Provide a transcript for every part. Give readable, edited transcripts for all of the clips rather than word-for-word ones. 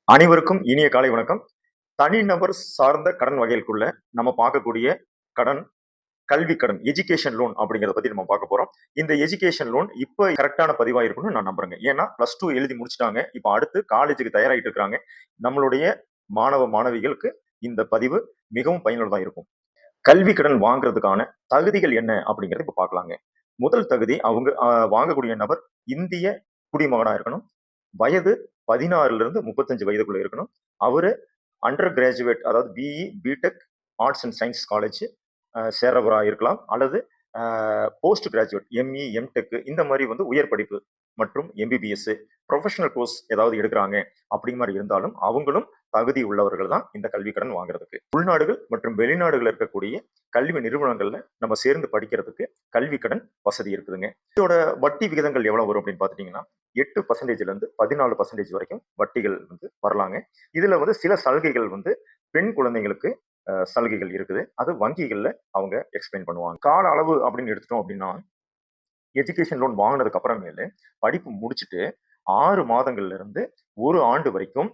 அனைவருக்கும் இனிய காலை வணக்கம். தனிநபர் சார்ந்த கடன் வகைகளுக்குள்ள நம்ம பார்க்கக்கூடிய கடன், கல்வி கடன், எஜுகேஷன் லோன் அப்படிங்கிறத பத்தி நம்ம பார்க்க போறோம். இந்த எஜுகேஷன் லோன் இப்ப கரெக்ட்டான பதிவா இருக்கும்னு நான் நம்புறேங்க. ஏன்னா +2 எழுதி முடிச்சுட்டாங்க. இப்ப அடுத்து காலேஜுக்கு தயாராகிட்டு இருக்காங்க. நம்மளுடைய மாணவ, மாணவிகளுக்கு இந்த பதிவு மிகவும் பயனுள்ளதா இருக்கும். கல்வி கடன் வாங்குறதுக்கான தகுதிகள் என்ன அப்படிங்கிறத இப்ப பார்க்கலாங்க. முதல் தகுதி அவங்க வாங்கக்கூடிய நபர் இந்திய குடிமகனா இருக்கணும். வயது 16லிருந்து 35 வயதுக்குள்ள இருக்கணும். அவரு அண்டர் கிராஜுவேட் அதாவது BE, BTech, arts and science college சேர்றவரா இருக்கலாம். அல்லது போஸ்ட் கிராஜுவேட் எம்இ, எம்டெக் இந்த மாதிரி உயர் படிப்பு மற்றும் எம்பிபிஎஸ் ப்ரொஃபஷனல் கோர்ஸ் ஏதாவது எடுக்கிறாங்க அப்படிங்கிற மாதிரி இருந்தாலும் அவங்களும் தகுதி உள்ளவர்கள் தான் இந்த கல்வி கடன் வாங்குறதுக்கு. உள்நாடுகள் மற்றும் வெளிநாடுகள் இருக்கக்கூடிய கல்வி நிறுவனங்கள்ல நம்ம சேர்ந்து படிக்கிறதுக்கு கல்வி கடன் வசதி இருக்குதுங்க. இதோட வட்டி விகிதங்கள் எவ்வளவு வரும் அப்படின்னு பாத்துட்டீங்கன்னா 8%ல இருந்து 14% வரைக்கும் வட்டிகள் வரலாங்க. இதுல சில சலுகைகள் பெண் குழந்தைகளுக்கு சலுகைகள் இருக்குது. அது வங்கிகள்ல அவங்க எக்ஸ்பிளைன் பண்ணுவாங்க. கால அளவு அப்படின்னு எடுத்துட்டோம் அப்படின்னா எஜுகேஷன் லோன் வாங்கினதுக்கு அப்புறமேலு படிப்பு முடிச்சுட்டு 6 மாதங்கள்ல இருந்து 1 ஆண்டு வரைக்கும்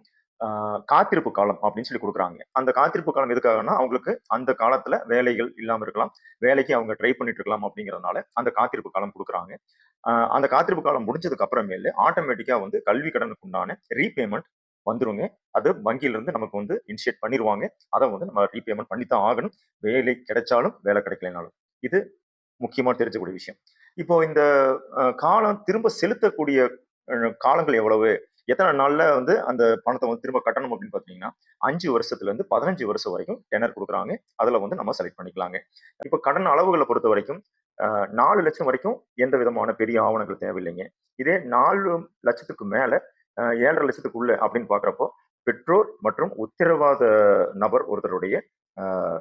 காத்திருப்பு காலம் அப்படின்னு சொல்லி கொடுக்குறாங்க. அந்த காத்திருப்பு காலம் எதுக்காகன்னா அவங்களுக்கு அந்த காலத்துல வேலைகள் இல்லாம இருக்கலாம், வேலைக்கு அவங்க ட்ரை பண்ணிட்டு இருக்கலாம் அப்படிங்கிறதுனால அந்த காத்திருப்பு காலம் கொடுக்குறாங்க. அந்த காத்திருப்பு காலம் முடிஞ்சதுக்கு அப்புறமேலு ஆட்டோமேட்டிக்கா கல்வி கடனுக்கு உண்டான ரீபேமெண்ட் வந்துருங்க. அது வங்கியில இருந்து நமக்கு இனிஷியேட் பண்ணிருவாங்க. அதை நம்ம ரீபேமெண்ட் பண்ணித்தான் ஆகணும். வேலை கிடைச்சாலும் வேலை கிடைக்கலைனாலும். இது முக்கியமா தெரிஞ்சக்கூடிய விஷயம். இப்போ இந்த காலம் திரும்ப செலுத்தக்கூடிய காலங்கள் எவ்வளவு? எத்தனை நாள்ல அந்த பணத்த திரும்ப கட்டணும் அப்படின்னு பார்த்தீங்கன்னா, 5 வருஷத்துல இருந்து 15 வருஷம் வரைக்கும் டெனர் குடுக்குறாங்க. அதுல நம்ம செலக்ட் பண்ணிக்கலாங்க. இப்ப கடன் அளவுகள பொறுத்தவரைக்கும் 4,00,000 வரைக்கும் எந்த விதமான பெரிய ஆவணங்கள் தேவையில்லைங்க. இதே 4,00,000க்கு மேல 7,50,000க்குள்ள அப்படின்னு பார்க்கிறப்போ, பெற்றோர் மற்றும் உத்தரவாத நபர் ஒருத்தருடைய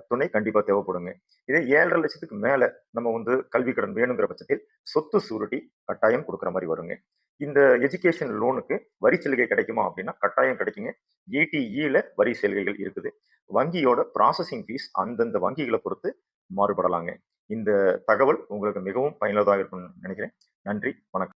துணை கண்டிப்பா தேவைப்படுங்க. இதே 7,50,000க்கு மேல நம்ம கல்வி கடன் வேணுங்கிற பட்சத்தில் சொத்து சூரிட்டி கட்டாயம் குடுக்குற மாரி வருங்க. இந்த எஜுகேஷன் லோனுக்கு வரி சலுகை கிடைக்குமா அப்படின்னா, கட்டாயம் கிடைக்குங்க. ஏடிஇல வரி சலுகைகள் இருக்குது. வங்கியோட ப்ராசஸிங் ஃபீஸ் அந்தந்த வங்கிகள பொறுத்து மாறுபடலாங்க. இந்த தகவல் உங்களுக்கு மிகவும் பயனுள்ளதாக இருக்கும்னு நினைக்கிறேன். நன்றி, வணக்கம்.